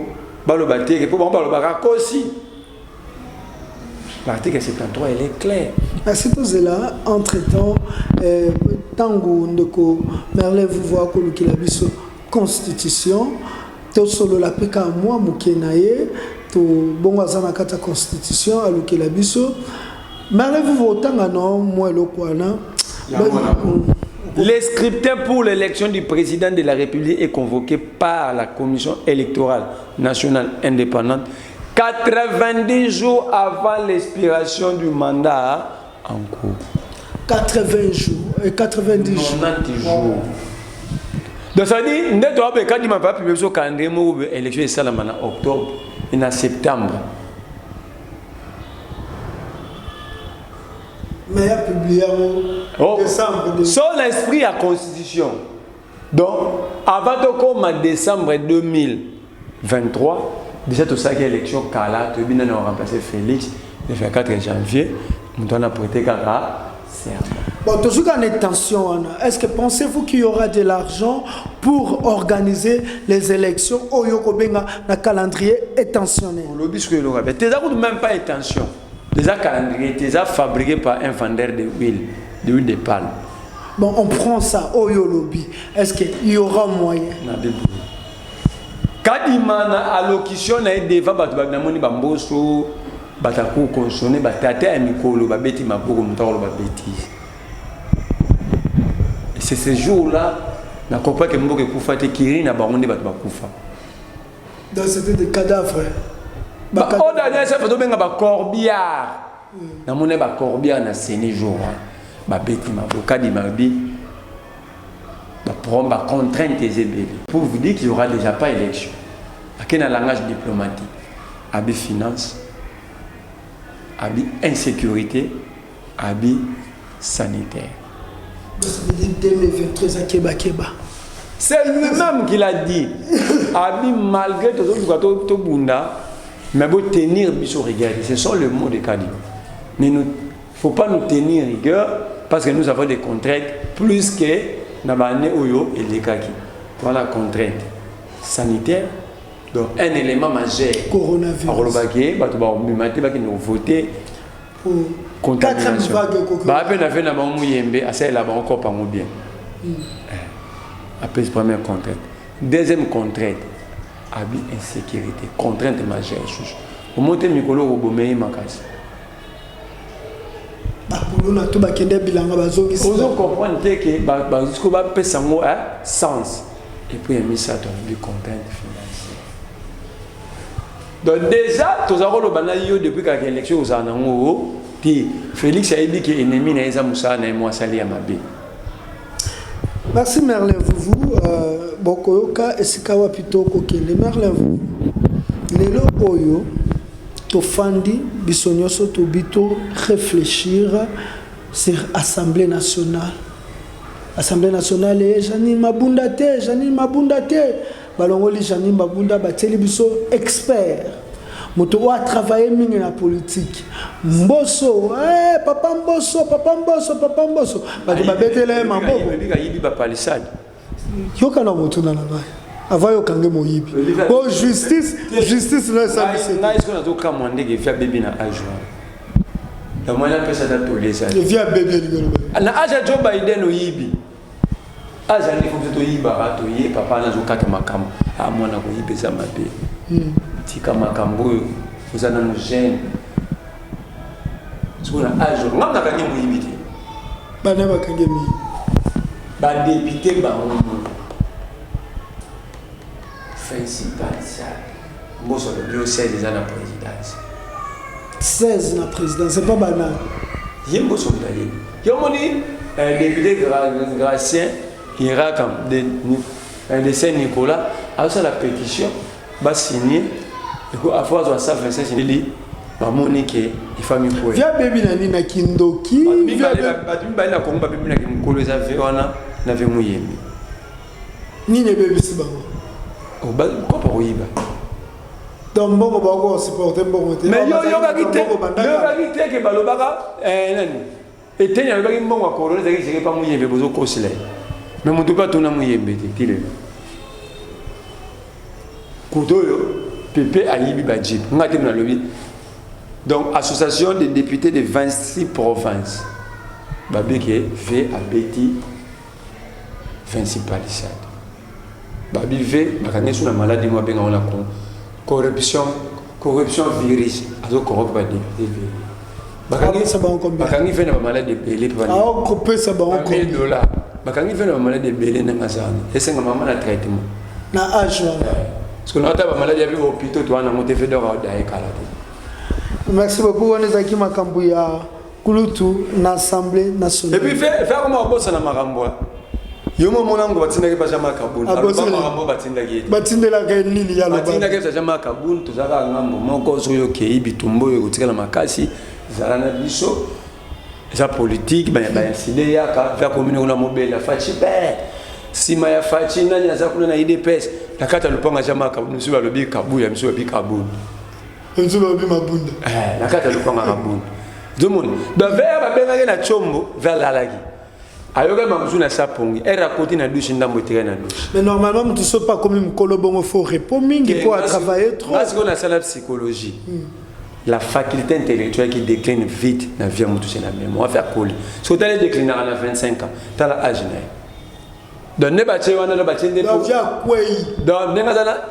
le battre et pour le battre aussi. L'article 73, elle est claire. Merci pour cela. Entre-temps, Tango Ndeko, Merle, vous voyez que la Constitution, tout solo la peka moi mukenaye, tout bon azana kata Constitution, à l'ouké la biso. Merle, vous voyez que non, moi le kwana. Les scrutins pour l'élection du président de la République est convoqué par la Commission électorale nationale indépendante 90 jours avant l'expiration du mandat en cours. 80 jours et 90 jours. 90 jours. Donc ça dit, quand il m'a pas publié sur le calendrier, l'élection est en octobre et en septembre. Mais il a publié en décembre. Sur l'esprit à constitution. Donc, avant de décembre 2023, déjà tout ça qui est élection, Kala, tu as remplacé Félix le 24 janvier, nous avons prêté Kara. Bon, toujours en intention, est-ce que pensez-vous qu'il y aura de l'argent pour organiser les élections au Yokobenga, le calendrier est tensionné? Le bisque est là. Tu n'as même pas intention. Déjà calendrier, tu as fabriqué par un vendeur d'huile de palme. Bon, on prend ça au Yolobi. Est-ce qu'il y aura moyen? Quand il y a allocution, il y a des bamboso. Batakou consommer batata et mikolo babeti maboko mutalo babeti. C'est ce jour-là na comprend que mboke kufa te kiri na baronde bat bakufa. Donc c'était des cadavres. Ba on a dit ça photo benga ba corbiard. Na mone ba corbiard na seni jour. Babeti maboko di mabi. Ba prendre ba contrainte ezebeli. Pour vous dire qu'il y aura déjà pas élection. À quel langage diplomatique? Abi finance. Habit insécurité, habit sanitaire. C'est lui-même qui l'a dit. Habit malgré tout bunda, mais pour tenir biso rigueur. Ce sont les mots de Kadi. Mais il ne faut pas nous tenir rigueur parce que nous avons des contraintes plus que Nabane Oyo et les Kaki. Voilà la contrainte sanitaire. Donc un élément majeur. Coronavirus. Nous voter contamination. Bah après on a fait na bango yembe, assez là encore pas bien. Après première contrainte. Deuxième contrainte, habit insécurité, contrainte majeure. Au monter mikolo robomei makasi. Bah pour nous tout ba kende bilanga bazoki. Vous comprenez que ba jusqu'au ba pesa ngo sens. Et puis il a mis ça dans les contraintes financières. Donc déjà, tous les depuis que l'élection aux Anango, Félix a dit que l'ennemi n'a pas Moussa n'a pas sali à Mabé. Merci Merlin Vouvou. Bokoyoka esikawa pitoko kende Merlin Vouvou. Lelo oyo tofandi bisonyoso tobito réfléchir sur Assemblée nationale. Assemblée nationale est Janine Mabunda te. Balongoli Janine Mabunda bateli biso expert. Moto a travaillé mingi na politique. Mboso, papa Mboso. Bati babetele mamboko. Bika yibi ba palissade. Yoka na moto na ngai. Ava yo kange moyibi. Oh justice na sabise. Na est-ce qu'on a tout commandé que via bébé na ajoa. La moyen pesa da tolé ça. Via bébé ligolo. Na aja Joe Biden oyibi. Aja ni faut to yiba rato yi papa na zo kata makamo. A mwana ko yibe za mabe. Tika makambo vous en nous gêne. Ce qu'on a ajo ngam na kangi moyibi te. Bana ba kange mi. Ba député ba principal ça. Moi sur le bureau 16 ans la présidence. 16 na présidence, c'est pas banal. Yembo sur d'aller. Yomoni député Gracien il ira comme de Saint-Nicolas a ça la pétition va signer et à force de ça faire il dit ba monique il faut me pour. Via bébé nani na kindoki. Via bébé na komba bébé na kimkolo za veona na ve muyembi. Ni ne bébé si bango. O ba ko pa oyiba. Donc bongo bango supporter bongo te. Mais yo ga kite ke balobaka nani. Et tenya ba ki mbongo ko za ki pas muyembi bozo ko sile. Mais mon tout cas tout na muyembi te tile. Kudoyo Pépé Ayibi Badjib. Ngate na lobi. Donc association des députés de 26 provinces. Babeke V à Betty 26 palissades. Babi V bakane sur la maladie moi benga on a corruption virus azo corrupt ba député. Bakane ça va encore bien. Bakane fait na maladie belé pa. Ah on couper ça va encore. $1,000. bakangi fait la maladie belé na ngazana ese nga mama na traitement na âge parce que nota ba maladie ya bibo hôpital to na moté fait d'ora da ekala. Merci beaucoup on ezaki makambo ya kulutu na assemblée nationale. Et puis faire comment bossa na makambo yomo monango batinda ke pajama kabun makambo batinda ke batindela ka nini ya lo batinda ke pajama kabun to zaka ngambo moko soyo ke ibitumbo yo kutikala makasi zalana biso za politique ba incide ya ka va commune na mobile fachi be sima ya fachi nani aza kuna na IDPS nakata lupanga jama kabun so balobi kabu ya miso bi kabun nzo balobi mabunda nakata lupanga kabun domoni ba vers ba benga na chombo vers la lagi ayoga mamzu na sapongi era koti na douche ndambo tiré na douche mais normalement tu sais pas comme mkolo bongo faut répondre mingi pour travailler trop parce qu'on a ça la psychologie la faculté intellectuelle qui décline vite na vie mutu c'est la mémoire faire coller si tu as décliner à 25 ans tu as l'âge na donc ne ba wana na ba tende pour donc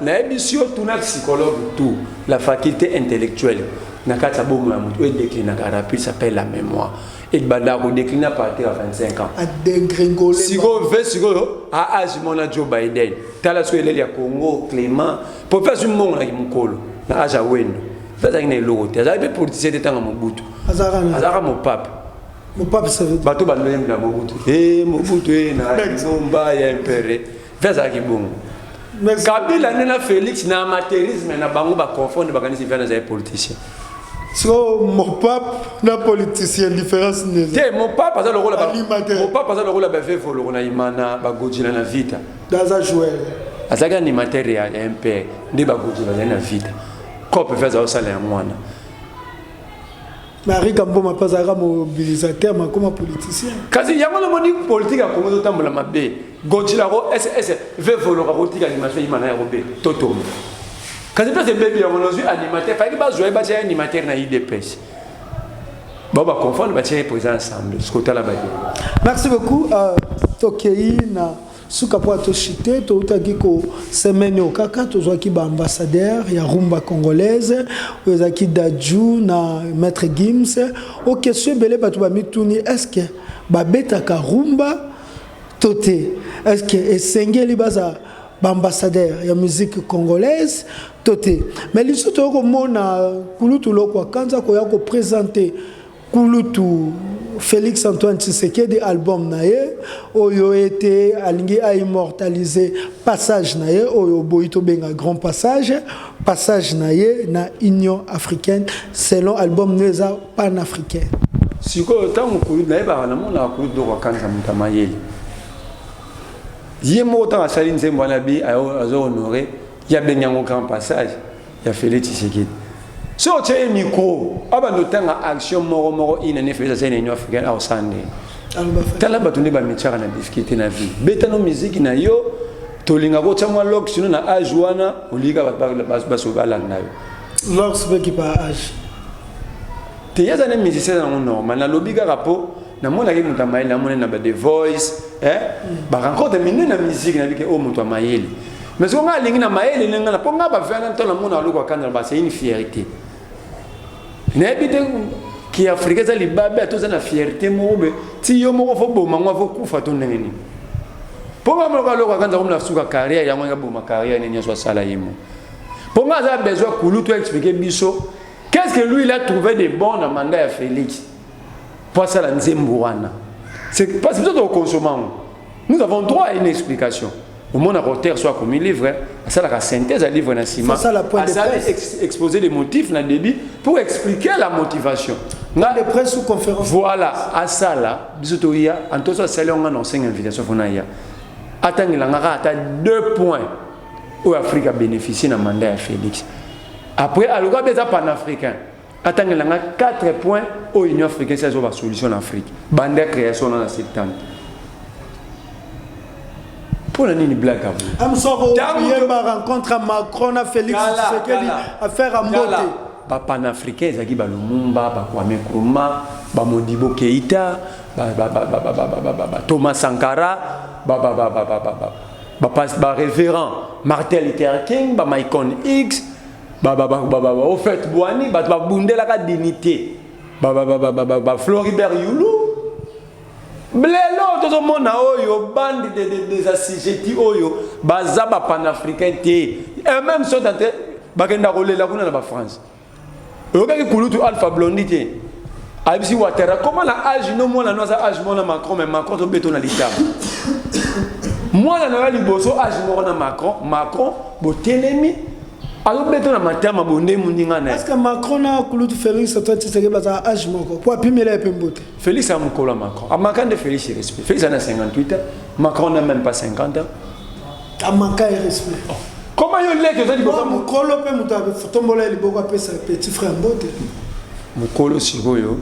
na ebisio tout na psychologue tout la faculté intellectuelle na kata bomo ya mutu et décline na rapide s'appelle la mémoire et banda ko décliner à partir de 25 ans à dégringoler sigo a âge mona Joe Biden tala so eleli ya Congo Clément pour faire ce monde na kimukolo na âge wendo fais une logote azali politicien de temps Mobutu azara mon pape ça veut dire bato balem na Mobutu Mobutu na nomba ya impéré fais ça ki bon Kabila na Félix na amateurisme na bango ba confondre ba kanisi vient na politicien. So mon pape na politicien différence ne. Mon pape azali rôle ba mon pape azali rôle ba fait volo na imana ba godila na vita. Daza jouer. Azaka animateur ya MP ndi ba godila na vita. Kope feza osala ya mwana. Marie Kambo ma pas ara mobilisateur ma comme politicien. Kasi yango le moni politique a Congo tambola mabe. Godila ro SS ve volo ka politique animation imana ya robe toto. Kasi peut être bébé on aujourd'hui animateur fa ki ba jouer ba tia animateur na IDPS. Baba confondre ba tia présent ensemble. Ce côté là ba. Merci beaucoup Tokei na suka po atoshite to utaki ko semaine okaka to zwa ki ba ambassadeur ya rumba congolaise ozaki Dadju na maître Gims o question belé batu ba mituni est-ce que ba betaka rumba toté est-ce que esengeli baza ba ambassadeur ya musique congolaise toté mais liso to ko mona kulutu lokwa kanza ko ya ko présenter kulutu Félix Antoine Tshisekedi album naye oyo été alingi a immortaliser passage naye oyo boito benga grand passage naye na Union africaine selon album neza panafricain siko tangu kulutu naye ba na mona kulutu kwa kanza mutamayeli yemo ta asali nzembo na bi azo honorer ya benyango grand passage ya Félix Tshisekedi. Si on tient un micro, on va noter une action moro in en effet ça l'Union africaine au Sandé. Tala batuni ba métier na difficulté na vie. Betano musique na yo tolinga ko tsamwa lok sino na âge wana oliga ba so bala na yo. Lok se qui pas âge. Te yaza na musicien na normal na lobiga rapo na mona ke mutamaeli na mona na ba The Voice ba rencontre mine na musique na bike o mutamaeli. Mais si on a l'ingi na maeli linga na ponga ba faire na mona loko kanda ba c'est une fierté. N'habite qui africain ça libabe à tous na fierté mobe ti yo moko fo boma ngwa fo kufa to nengeni ponga moko loko kanza komna suka carrière yango ya boma carrière nenya so sala yimo ponga za besoin kulu to expliquer biso qu'est-ce que lui il a trouvé de bon dans mandat ya Félix pour ça la nzembo wana c'est parce que nous consommons nous avons droit à une explication au moins un auteur soit comme un livre ça la synthèse à livre na ciment ça exposer les motifs na débit pour expliquer la motivation na de presse ou conférence voilà à ça là bisotoya en tout ça c'est on annonce une invitation fonaya atangila ngaka ata 2 points où Afrique a bénéficié na mandat à Félix après alors beza panafricain atangila ngaka 4 points où Union africaine c'est la solution en Afrique bande création dans 70 pour la nini blague à vous. Amsoro oublié ma rencontre à Macron à Félix Tshisekedi à faire à Mbote. Ba panafricain ezaki ba Lumumba ba Kwame Nkrumah ba Modibo Keïta ba Thomas Sankara ba révérend Martin Luther King ba Malcolm X au fait Bouani ba Bundela ka dignité ba Floribert Youlou Blelo tout le monde oyo bande des assujettis oyo bazaba panafricain et même sont dans bagenda kolela kuna na France. Oyoka kulutu Alpha Blondy te. Abisi Ouattara comment la âge no mona no za âge mona Macron mais Macron to beto na litama. Moi na liboso âge mona Macron botelemi alors beto na matama bonde muninga na. Est-ce que Macron na kulutu Félix toi tu sais que baza âge moko pour apimela epembote. Félix a mukola Macron. A Macron de Félix respect. Félix a 58 ans, Macron n'a même pas 50 ans. A manquer respect. Comment il est que ça dit beaucoup mukolo pe mutabe fotombola liboko apesa petit frère mbote. Mukolo sikoyo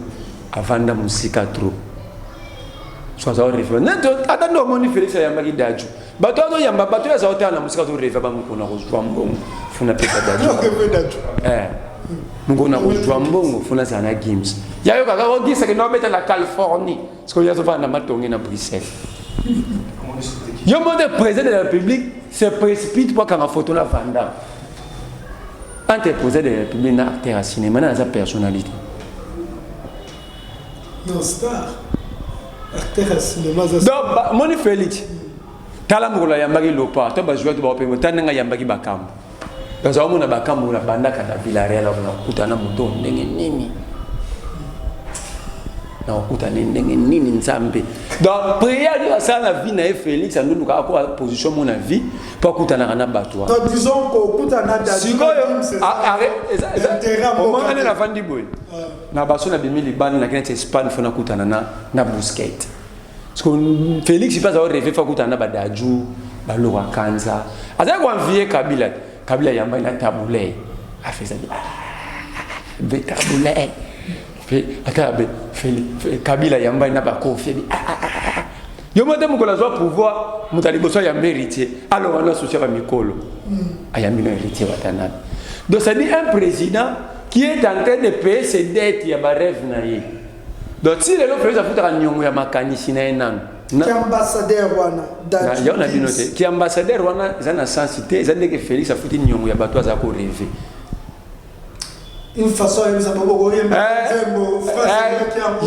avanda musika trop. Soit ça refait. Neto atando moni Félix ya maki daju. Bato azo yamba bato ya zaota na musika to refait ba mukona ko mbongo. Funa pesa daju. Mukona ko mbongo funa sana games. Yayo kaka ko gisa ke no beta la Californie. Parce que yazo vanda matongi na Bruxelles. Yo monde président de la République se précipite pour qu'en photo la vanda. Entre président de la République na acteur à cinéma na sa personnalité. Non star. Acteur à cinéma ça. Donc moni Félix. Tala mukula yambaki lopa to ba jouer to ba pembo tananga yambaki bakambo. Kaza omona bakambo na banda kata Villarreal na kutana muto ndenge nini. Na kutana ndenge nini nzambe. Donc prière de ça la vie na Félix andu luka ko position mon avis pour kutana na batwa. Donc disons ko kutana da. Sikoyo au moins on est la vandi boy. Na baso na bimi libani na kene Espagne fona kutana na Busquets. Parce que Félix il passe à rêver faut kutana badaju baloka kanza. Aza ko envier Kabila yamba na taboulé. A fait ça. Be taboulé. Kabila yamba na ba confier. Yo mote mukola zo pouvoir mutaliboso ya méritier. Alors on a associé à Mikolo. Ayambi no héritier watana. Donc ça dit un président qui est en train de payer ses dettes ya ba rêve na ye. Donc si le fait ça futa nyongo ya makanisi na enano. Qui ambassadeur wana Il y a une note qui ambassadeur wana zana sensité zande que Félix a foutu nyongo ya bato za ko rêver. Une façon de ça beaucoup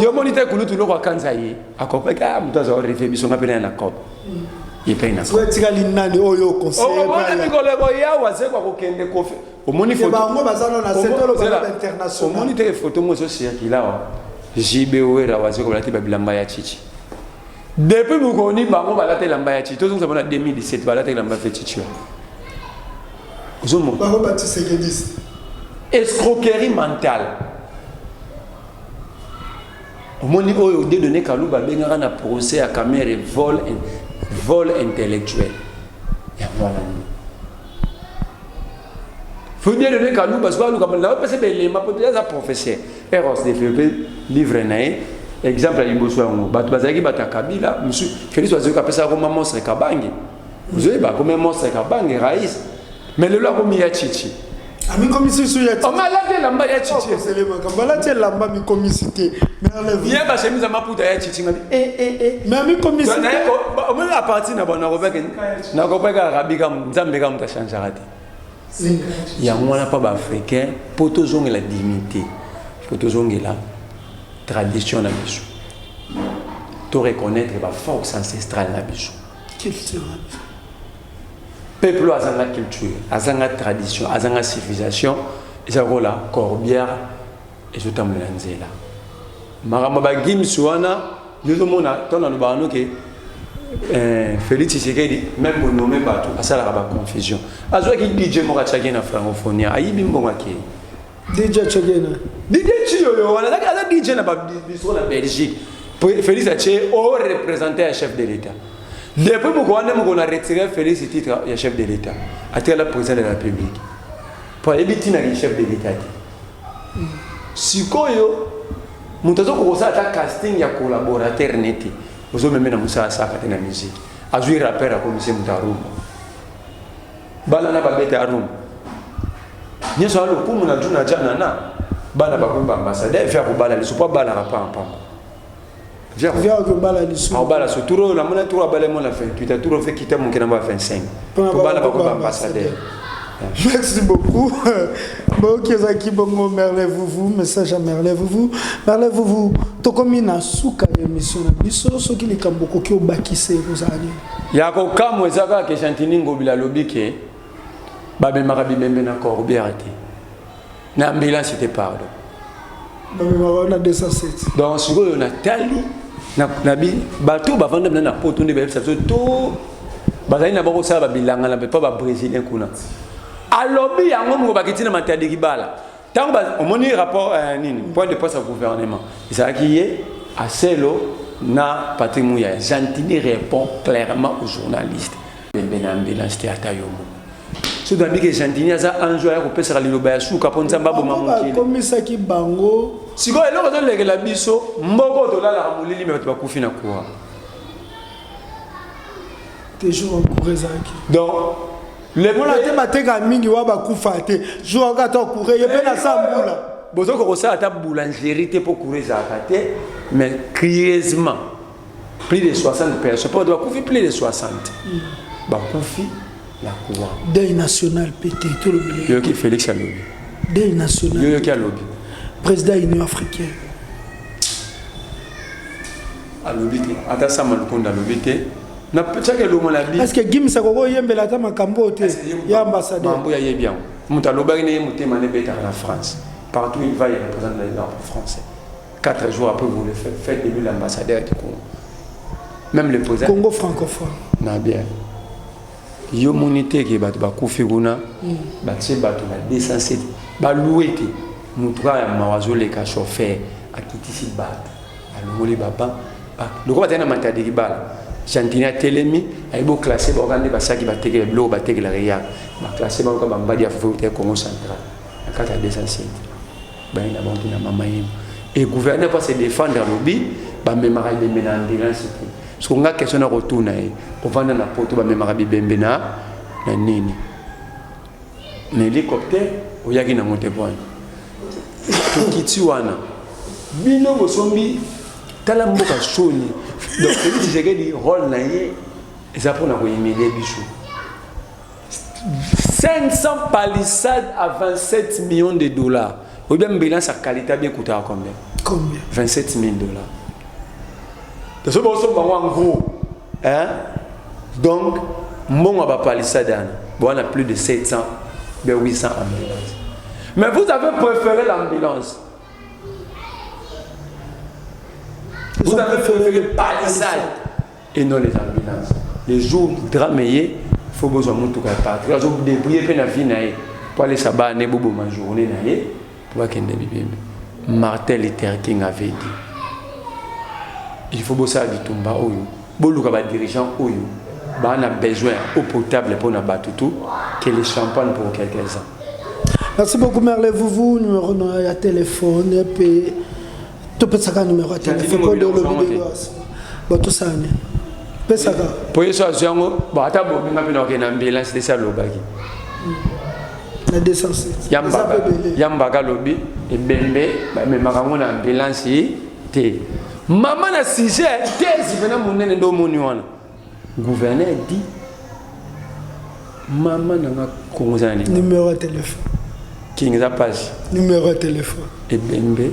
yo monite kulutu loko kanza ye akopeka mtu za rêver biso ngapena na cop. Yepe na. So tika linani oyo conseil. O mona mikolebo ya waze kwa kokende kofi. O moni photo. Ba ngo bazana na centre international. O monite photo mo so circula wa. JBO ra waze ko balati babilamba ya chichi. Depuis Moukoni, bango balate lamba ya chichi. Tout ça en 2017 balate lamba fait chichi. Ozomo. Bango bati séquediste. Escroquerie mentale. Au moni oyo de donner Kalouba bengara na procès à caméra vol intellectuel. Ya voilà. Faut dire donner Kalouba parce que Kalouba là parce que les ma peut-être professeur. Eros développé livre naé. Exemple à Liboso yango bato bazaki bata Kabila monsieur Félix wazoka pesa ko monstre kabangi vous avez ba comme monstre kabangi raïs mais le lako mi ya chichi ami commission sur ya on m'a lavé lamba ya chichi c'est le makambala te lamba mi commisité mais enlève bien ba chemise ma puta ya chichi ngami mais ami commisité on me la partie na bona robeka na robeka rabika nzambe ka muta changer rate ya mwana pa ba africain poto zonge la dignité poto zonge la tradition na biso to reconnaître la force ancestrale na biso culture peuple azanga culture azanga tradition azanga civilisation ezako la corbière ezotambola nzela makambo bagimisi wana yozomona tona lobano ke Félix Tshisekedi même bonomé bato asalaka ba confusion azwaki DJ moko atiaki na francophonie ayibi mbongo ake DJ Chogena. DJ Chio, on a DJ na Belgique. Félix Aché au représenté à chef de l'État. Depuis qu'on a retiré Félix le titre de chef de l'État, à la président de la République. Pour éviter le chef de l'État. Si koyo, mutazo kosa ta casting ya collaborateur neti. Ozo meme na musa saka tena musique. Azui rappeur a commissaire Mutarum. Bala na babeta arum. Nyeso alo pumu na juna jana na bana bakumba ambassadeur via kubala liso pa bala rapa pambo via kubala liso au bala so turo la mona turo bala mona 28 turo fait quitter mon kenamba 25 pour bala bakumba ambassadeur Merci beaucoup. Bon, Kezaki Bongo, Merle Vouvou, message à Merle Vouvou. Merle Vouvou, Tokomi na suka émission na biso, so ki likamboko ki obakise kozali. Ya ko kamwe zaka ke Chantini Ngobila lobike ba be marabi bembe na corbiarité. Na ambulance c'était pardon. Ba be marabi na 207. Donc siko na tali na bi bato ba vendre na poto ne ba ça to ba na ba ko sa ba bilanga na pas ba brésilien kuna. Alobi yango mo bakiti na matadi kibala. Tant ba omoni rapport nini point de presse au gouvernement. Ça qui est à Selo na Patrick Mouya. Chantini répond clairement aux journalistes. Bembe na ambulance te atayomo. So dans que Chantini aza enjoyer ko pesa lilo ba suka ponza mbabo mamukile. Comme ça qui bango. Siko eloko to lekela biso mboko to lala mulili me bato bakufi na kwa. Toujours encourager zaki. Donc le bon la thématique mingi wa bakufa te. Jour ka to courir ye pe na sambula. Bozo ko ça ata boulangerie te pour courir za kate mais curieusement plus de 60 personnes pas doit courir plus de 60. Bakufi la cour. Deuil national pété tout le monde. Yo ki Félix Alobi. Deuil national. Yo ki Alobi. Président de l'Union africaine. Alobi te ata sama lukonda Alobi te. Na peut-être que le monde a dit. Est-ce que Gim Sakoko yembela ta makambo te ya ambassadeur. Mambo ya bien. Mutaloba ne mutema ne beta en France. Partout il va, il représente les armes français. 4 jours après, vous le faites élu l'ambassadeur du Congo. Même le président. Congo francophone. Na bien. Yo monité qui bat ba kufiguna, ba tse bat la descensé, ba louété. Mutra ya mawazo le ka chauffeur a kitisi bat. Alongoli baba. Le roi tena mantade ki bala. Chantini a telemi, a beau classer ba organiser ba saki ba teke blo ba teke la ria. Ba classer ba ko ba mbadi ya fufu te Congo central. A kata descensé. Ben la banque na mama yim. Et gouverner pas se défendre lobby, ba memara de menandira c'était. Parce qu'on a question de retour na e. Pour vendre na poto ba memara bi bembe na nini. Mais l'hélicoptère o yaki na monte point. Tukiti wana. Bino bosombi tala mboka soni. Donc Félix Tshisekedi rôle na ye ça pour na ko humilier bichou. 500 palissades à 27 millions de dollars. Ou bien bilan sa qualité bien coûté à combien? Combien? 27 000 dollars. De ce bon en gros, hein? Donc, mon va palissade, bon, on a plus de 700, de 800 ambulances. Mais vous avez préféré l'ambulance. Vous avez préféré palissade et non les ambulances. Les jours draméiers, il faut besoin de tout partir. Vous débrouillez pour la vie, pour aller savoir ne bobo ma journée pour qu'il ne bibé. Martin Luther King avait dit il faut bosser à Bitumba oyo. Boluka ba dirigeant oyo. Ba on a besoin d'eau potable pour na batutu que les champagne pour quelques-uns. Merci beaucoup Merle Vouvou, numéro de téléphone et puis tout peut ça numéro de téléphone pour le lobby. Bon tout ça né. Pesaka. Pour ça zongo, ba ata bo nga pina ke na ambulance de ça lobaki. La 207. Yamba ka lobby et bembe ba me makango na ambulance te. Maman na sujet thèse vena monene ndo moni wana. Gouverneur dit maman na konzani. Numéro de téléphone. King za page. Numéro de téléphone. Et bembe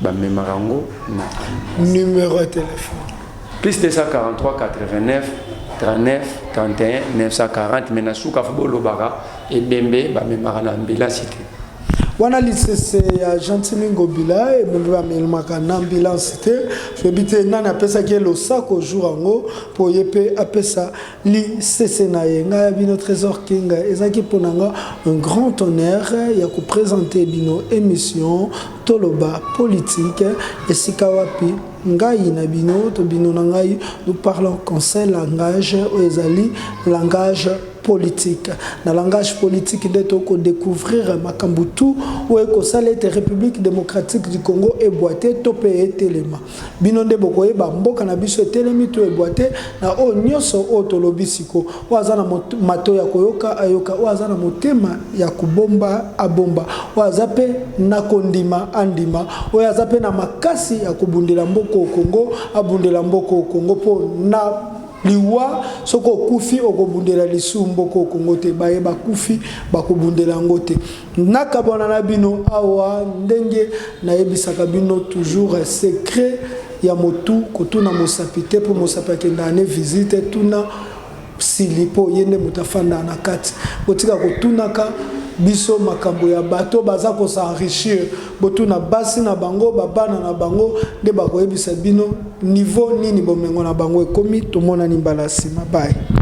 ba me makango na. Numéro de téléphone. Plus 243 89 39 31 940 mena suka fobolo baka et bembe ba me makana ambulance te. Wana lisese ya Chantini Ngobila et bembe ba me makana ambulance te. Je bité nana pesa ke lo sac au jour ango pour yepe apesa li cesse na yenga bino trésor kinga ezaki ponanga un grand honneur ya ko présenter bino émission Toloba politique et sikawapi ngai na bino to bino na ngai nous parlons conseil langage ezali langage politique. Dans le langage politique, de découvrir Makambutu ou Ekosalete République démocratique du Congo et boité topé telema. Binonde bokoye bambo kanabiso telemi to boité na o nyoso o tolobisiko. Wazana mato ya koyoka ayoka wazana motema ya kubomba abomba. Wazape na kondima andima. Wazape na makasi ya kubundela mboko Congo abundela mboko Congo po na liwa soko kufi okobundela lisumbo ko kongote baye bakufi bakobundela ngote nakabona na bino awa ndenge na yebisaka bino toujours secret ya motu kotuna mosapite pour mosapake ndane visite tuna silipo yende mutafanda na kati botika kotunaka biso makambo ya bato baza ko s'enrichir botuna basi na bango babana na bango nde bakoyebisa bino niveau nini bomengo na bango ekomi tomona ni mbala sima bye.